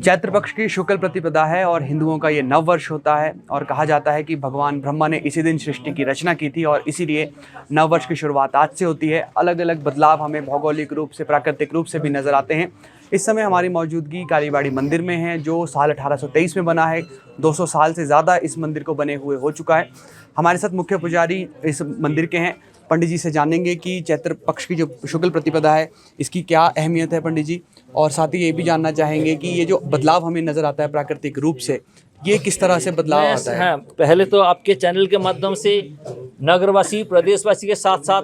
चैत्र पक्ष की शुक्ल प्रतिपदा है और हिंदुओं का ये नव वर्ष होता है और कहा जाता है कि भगवान ब्रह्मा ने इसी दिन सृष्टि की रचना की थी और इसीलिए नव वर्ष की शुरुआत आज से होती है। अलग अलग बदलाव हमें भौगोलिक रूप से, प्राकृतिक रूप से भी नज़र आते हैं। इस समय हमारी मौजूदगी कालीबाड़ी मंदिर में है जो साल 1823 में बना है। 200 साल से ज़्यादा इस मंदिर को बने हुए हो चुका है। हमारे साथ मुख्य पुजारी इस मंदिर के हैं। पंडित जी से जानेंगे कि चैत्र पक्ष की जो शुक्ल प्रतिपदा है इसकी क्या अहमियत है पंडित जी, और साथ ही ये भी जानना चाहेंगे कि ये जो बदलाव हमें नज़र आता है प्राकृतिक रूप से, ये किस तरह से बदलाव आता है। हाँ, पहले तो आपके चैनल के माध्यम से नगरवासी, प्रदेशवासी के साथ साथ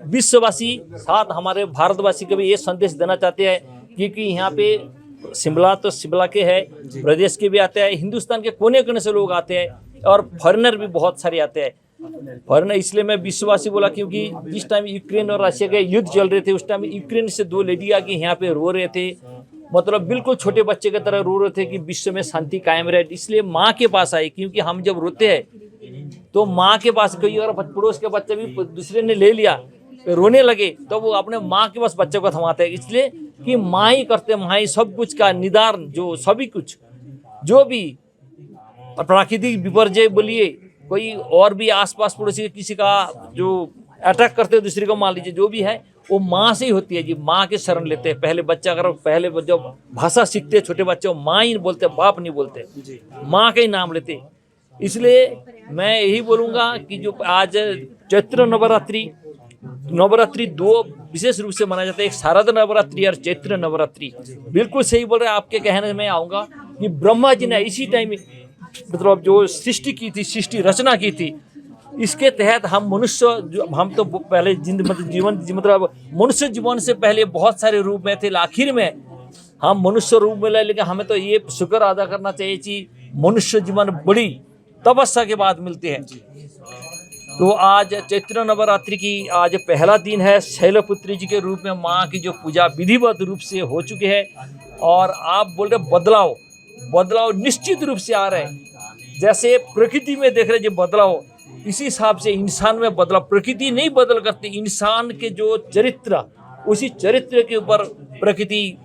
विश्ववासी, साथ हमारे भारतवासी को भी ये संदेश देना चाहते हैं क्योंकि यहाँ पे शिमला तो शिमला के है, प्रदेश के भी आते हैं, हिंदुस्तान के कोने कोने से लोग आते हैं और फॉरेनर भी बहुत सारे आते हैं। फॉरेनर इसलिए मैं विश्ववासी बोला क्योंकि जिस टाइम यूक्रेन और रशिया के युद्ध चल रहे थे उस टाइम यूक्रेन से 2 लेडी आके यहाँ पे रो रहे थे, मतलब बिल्कुल छोटे बच्चे की तरह रो रहे थे कि विश्व में शांति कायम रहे। इसलिए माँ के पास आए क्योंकि हम जब रोते हैं तो माँ के पास कोई और पड़ोस के बच्चे भी दूसरे ने ले लिया, रोने लगे तो वो अपने माँ के पास बच्चे को थमाते हैं। इसलिए कि माँ ही करते, माँ ही सब कुछ का निदान, जो सभी कुछ जो भी प्राकृतिक विपर्यय बोलिए, कोई और भी आसपास पड़ोसी किसी का जो अटैक करते हैं दूसरे को, मान लीजिए जो भी है वो माँ से ही होती है जी। माँ के शरण लेते हैं। पहले बच्चा अगर पहले जो भाषा सीखते हैं छोटे बच्चे, माँ ही बोलते, बाप नहीं बोलते, माँ का ही नाम लेते। इसलिए मैं यही बोलूँगा कि जो आज चैत्र नवरात्रि 2 विशेष रूप से मनाया जाता है, एक शारद नवरात्रि और चैत्र नवरात्रि। बिल्कुल सही बोल रहे हैं, आपके कहने में आऊँगा कि ब्रह्मा जी ने इसी टाइम मतलब जो सृष्टि की थी, सृष्टि रचना की थी, इसके तहत हम मनुष्य, हम तो पहले मतलब मनुष्य जीवन से पहले बहुत सारे रूप में थे, आखिर में हम मनुष्य रूप में ले, लेकिन हमें तो ये शुक्र अदा करना चाहिए कि मनुष्य जीवन बड़ी तपस्या के बाद मिलते हैं। तो आज चैत्र नवरात्रि की आज पहला दिन है। शैलपुत्री जी के रूप में माँ की जो पूजा विधिवत रूप से हो चुकी है और आप बोल रहे बदलाव निश्चित रूप से आ रहे हैं। जैसे प्रकृति में देख रहे जो बदलाव, इसी हिसाब से इंसान में बदलाव, प्रकृति नहीं बदल करती, इंसान के जो चरित्र, उसी चरित्र के ऊपर प्रकृति,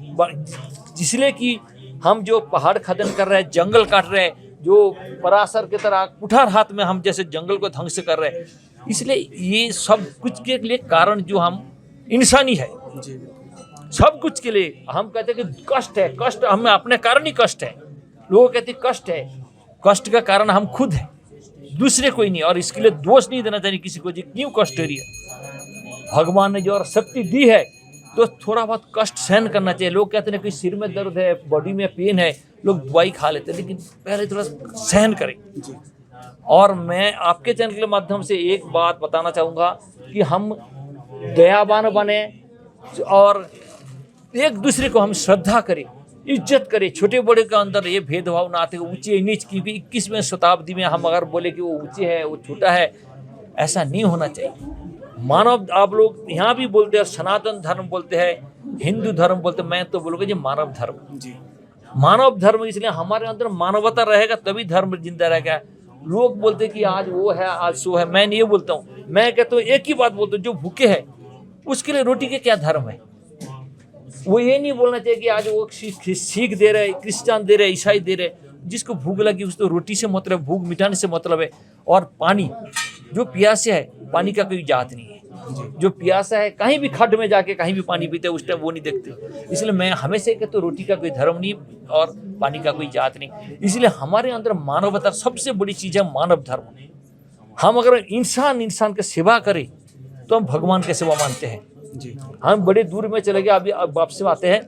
इसलिए कि हम जो पहाड़ खनन कर रहे हैं, जंगल काट रहे हैं, जो पराशर की तरह कुठार हाथ में हम जैसे जंगल को ध्वंस कर रहे हैं, इसलिए ये सब कुछ के लिए कारण जो हम इंसानी है, सब कुछ के लिए हम कहते हैं कि कष्ट है, कष्ट हमें अपने कारण ही कष्ट है। लोग कहते हैं कष्ट है, कष्ट का कारण हम खुद हैं, दूसरे कोई नहीं। और इसके लिए दोष नहीं देना चाहिए किसी को जी क्यों कष्ट हो रही है। भगवान ने जो और शक्ति दी है तो थोड़ा बहुत कष्ट सहन करना चाहिए। लोग कहते हैं कि सिर में दर्द है, बॉडी में पेन है, लोग दवाई खा लेते हैं, लेकिन पहले थोड़ा सहन करें। और मैं आपके चैनल के माध्यम से एक बात बताना चाहूँगा कि हम दयावान बने और एक दूसरे को हम श्रद्धा करें, इज्जत करें। छोटे बड़े के अंदर ये भेदभाव ना आते, ऊंचे नीच की भी 21वीं शताब्दी में हम अगर बोले कि वो ऊंचे है वो छोटा है, ऐसा नहीं होना चाहिए। मानव, आप लोग यहाँ भी बोलते हैं सनातन धर्म बोलते हैं, हिंदू धर्म बोलते हैं, मैं तो बोलूँगा जी मानव धर्म जी, मानव धर्म। इसलिए हमारे अंदर मानवता रहेगा तभी धर्म जिंदा रहेगा। लोग बोलते कि आज वो है आज सो है, मैं नहीं ये बोलता हूँ। मैं कहता हूँ एक ही बात बोलता हूँ, जो भूखे है उसके लिए रोटी के क्या धर्म है। वो ये नहीं बोलना चाहिए कि आज वो सिख दे रहे, क्रिश्चियन दे रहे, ईसाई दे रहे। जिसको भूख लगी उसको रोटी से मतलब, भूख मिटाने से मतलब है। और पानी, जो प्यासे है, पानी का कोई जात नहीं है। जो प्यासा है कहीं भी खड्ड में जाके कहीं भी पानी पीते उस टाइम वो नहीं देखते। इसलिए मैं हमेशा कहता हूँ रोटी का कोई धर्म नहीं और पानी का कोई जात नहीं। इसलिए हमारे अंदर मानवता सबसे बड़ी चीज़ है, मानव धर्म। हम अगर इंसान की सेवा करें तो हम भगवान की सेवा मानते हैं जी। हम बड़े दूर में चले गए। अभी आपसे आते हैं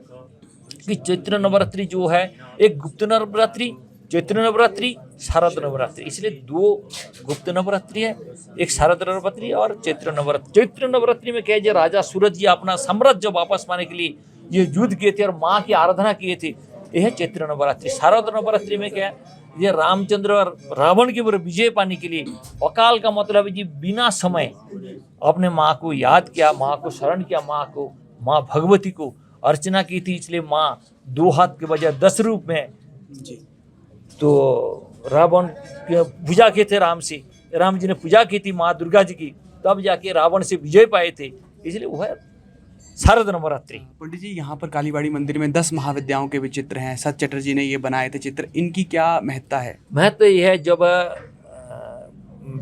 कि चैत्र नवरात्रि जो है, एक गुप्त नवरात्रि, चैत्र नवरात्रि, शारद नवरात्रि, इसलिए 2 गुप्त नवरात्रि है, एक शारद नवरात्रि और चैत्र नवरात्रि। चैत्र नवरात्रि में क्या है, राजा सूरज जी अपना साम्राज्य वापस पाने के लिए ये युद्ध किए थे और माँ की आराधना किए थे, यह है चैत्र नवरात्रि। शारद नवरात्रि में क्या है, ये रामचंद्र और रावण के ऊपर विजय पाने के लिए, अकाल का मतलब है जी बिना समय अपने माँ को याद किया, माँ को शरण किया, माँ भगवती को अर्चना की थी। इसलिए माँ 2 हाथ के बजाय 10 रूप में जी। तो रावण पूजा किए थे राम जी ने पूजा की थी माँ दुर्गा जी की, तब जाके रावण से विजय पाए थे। इसलिए वह शारद नवरात्रि। पंडित जी, यहाँ पर कालीबाड़ी मंदिर में 10 महाविद्याओं के भी चित्र हैं। सत चटर्जी ने ये बनाए थे चित्र, इनकी क्या महत्ता है? महत्व यह है, जब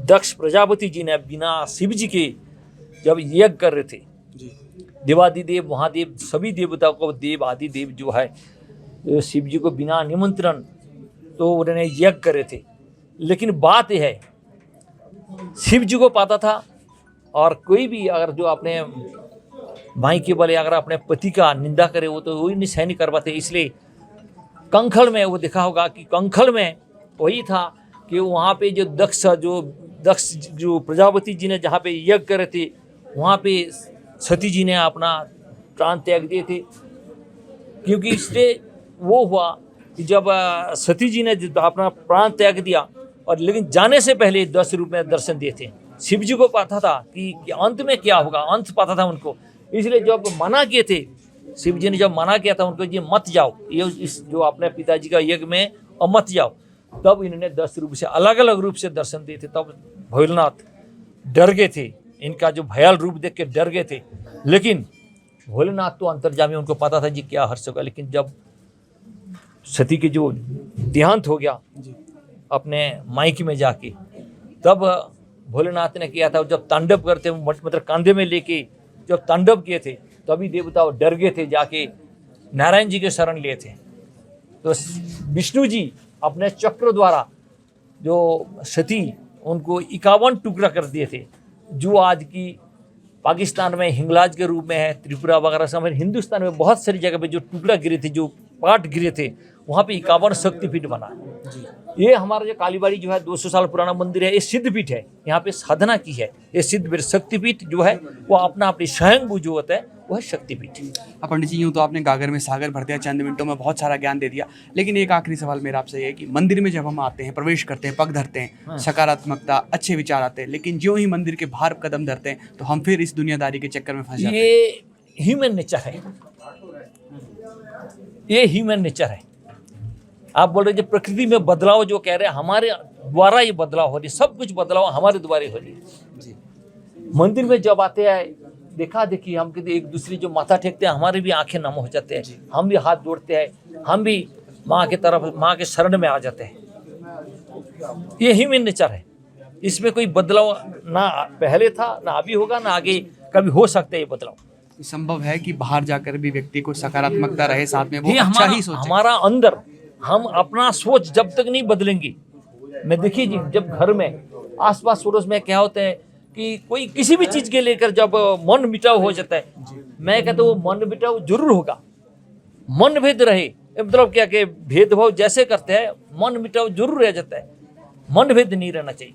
दक्ष प्रजापति जी ने बिना शिव जी के जब यज्ञ कर रहे थे, देवादिदेव महादेव सभी देवताओं को, देव आदि देव जो है शिव जी को बिना निमंत्रण तो उन्होंने यज्ञ करे थे। लेकिन बात यह है, शिव जी को पता था, और कोई भी अगर जो अपने भाई के बले अगर अपने पति का निंदा करे वो तो वही सहन नहीं कर पाते। इसलिए कंखल में वो देखा होगा कि कंखल में वही था कि वहाँ पे जो दक्ष जो प्रजापति जी ने जहाँ पे यज्ञ करे थे, वहाँ पे सती जी ने अपना प्राण त्याग दिए थे। क्योंकि इससे वो हुआ कि जब सती जी ने अपना प्राण त्याग दिया, और लेकिन जाने से पहले 10 रूप में दर्शन दिए थे। शिव जी को पता था कि अंत में क्या होगा, अंत पता था उनको। इसलिए जब मना किए थे, शिव जी ने जब मना किया था उनको, ये मत जाओ, ये इस जो अपने पिताजी का यज्ञ में और मत जाओ, तब इन्होंने 10 रूप से अलग अलग रूप से दर्शन दिए थे। तब भोलेनाथ डर गए थे, इनका जो भयाल रूप देख के डर गए थे। लेकिन भोलेनाथ तो अंतर्यामी, उनको पता था जी क्या हर्ष होगा। लेकिन जब सती के जो देहांत हो गया अपने मायके में जाके, तब भोलेनाथ ने किया था, जब तांडव करते मतलब कंधे में लेके जब तांडव किए थे, तभी देवता डर गए थे, जाके नारायण जी के शरण लिए थे। तो विष्णु जी अपने चक्र द्वारा जो सती उनको 51 टुकड़ा कर दिए थे, जो आज की पाकिस्तान में हिंगलाज के रूप में है, त्रिपुरा वगैरह सब, हिंदुस्तान में बहुत सारी जगह पे जो टुकड़ा गिरे थे, जो पार्ट गिरे थे, वहाँ पे 51 शक्तिपीठ बना है। ये हमारा जो कालीबाड़ी जो है 200 साल पुराना मंदिर है, ये सिद्धपीठ है। यहाँ पे साधना की है। ये सिद्धपीठ शक्तिपीठ जो है वो अपना अपनी स्वयंभू जो होता है वो है शक्तिपीठ। पंडित जी, यूँ तो आपने गागर में सागर भर दिया, चंद मिनटों में बहुत सारा ज्ञान दे दिया। लेकिन एक आखिरी सवाल मेरा आपसे ये है कि मंदिर में जब हम आते हैं, प्रवेश करते हैं, पग धरते हैं, सकारात्मकता, अच्छे विचार आते हैं, लेकिन जो ही मंदिर के बाहर कदम धरते हैं तो हम फिर इस दुनियादारी के चक्कर में फंस जाते हैं। ये ह्यूमन नेचर है, ये ह्यूमन नेचर है। आप बोल रहे जो प्रकृति में बदलाव जो कह रहे हैं, हमारे द्वारा ये बदलाव हो रही है, सब कुछ बदलाव हमारे द्वारा हो रही है। मंदिर में जब आते हैं, देखा देखी हम कहते एक दूसरे जो माथा टेकते हैं, हमारे भी आंखें नम हो जाते हैं, हम भी हाथ जोड़ते हैं, हम भी माँ के तरफ, माँ के शरण में आ जाते हैं। ये ह्यूमन नेचर है, इसमें कोई बदलाव ना पहले था, ना अभी होगा, ना आगे कभी हो सकता है। ये बदलाव संभव है कि बाहर जाकर भी व्यक्ति को सकारात्मकता रहे, साथ में वो अच्छा ही सोचे। हमारा अंदर हम अपना सोच जब तक नहीं बदलेंगे, मैं देखिए जी, जब घर में आसपास पड़ोस में क्या होता है कि कोई किसी भी चीज के लेकर जब मन मिटाव हो जाता है, मैं कहता हूँ मन मिटाव जरूर होगा, मन भेद रहे, मतलब क्या कि भेदभाव जैसे करते हैं मन मिटाव जरूर रह जाता है। मन भेद नहीं रहना चाहिए,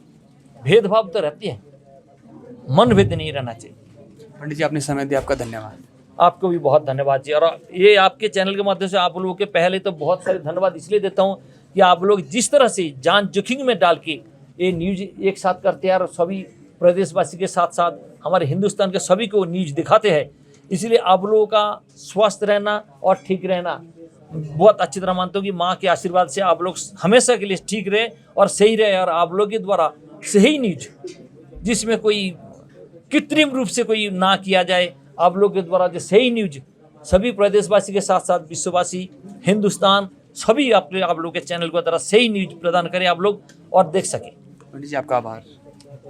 भेदभाव तो रहती है, मन भेद नहीं रहना चाहिए। पंडित जी, आपने समय दिया, आपका धन्यवाद। आपको भी बहुत धन्यवाद जी। और ये आपके चैनल के माध्यम से आप लोगों के पहले तो बहुत सारे धन्यवाद इसलिए देता हूँ कि आप लोग जिस तरह से जान जोखिम में डाल के ये न्यूज एक साथ करते हैं, और सभी प्रदेशवासी के साथ साथ हमारे हिंदुस्तान के सभी को न्यूज दिखाते हैं। इसलिए आप लोगों का स्वस्थ रहना और ठीक रहना बहुत अच्छी तरह मानता हूँ कि माँ के आशीर्वाद से आप लोग हमेशा के लिए ठीक रहे और सही रहे, और आप लोगों के द्वारा सही न्यूज, जिसमें कोई कृत्रिम रूप से कोई ना किया जाए, आप लोग के द्वारा जो सही न्यूज सभी प्रदेशवासी के साथ साथ विश्ववासी, हिंदुस्तान सभी आप लोग के चैनल के द्वारा सही न्यूज प्रदान करें आप लोग और देख सकें। पंडित जी, आपका आभार,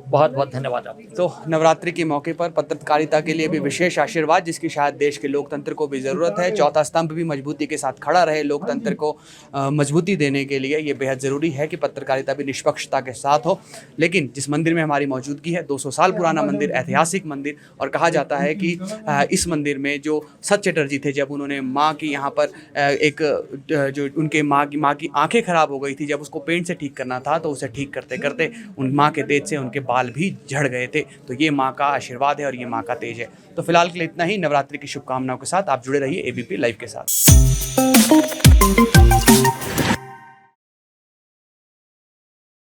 बहुत बहुत धन्यवाद आप। तो नवरात्रि के मौके पर पत्रकारिता के लिए भी विशेष आशीर्वाद, जिसकी शायद देश के लोकतंत्र को भी ज़रूरत है। चौथा स्तंभ भी मजबूती के साथ खड़ा रहे, लोकतंत्र को मजबूती देने के लिए ये बेहद ज़रूरी है कि पत्रकारिता भी निष्पक्षता के साथ हो। लेकिन जिस मंदिर में हमारी मौजूदगी है, 200 साल पुराना मंदिर, ऐतिहासिक मंदिर, और कहा जाता है कि इस मंदिर में जो सत चटर्जी थे, जब उन्होंने माँ की यहाँ पर एक जो उनके माँ की आँखें खराब हो गई थी, जब उसको पेंट से ठीक करना था, तो उसे ठीक करते करते उन माँ के तेज से उनके बाल भी झड़ गए थे। तो ये माँ का आशीर्वाद है और ये माँ का तेज है। तो फिलहाल के लिए इतना ही। नवरात्रि की शुभकामनाओं के साथ आप जुड़े रहिए एबीपी लाइव के साथ।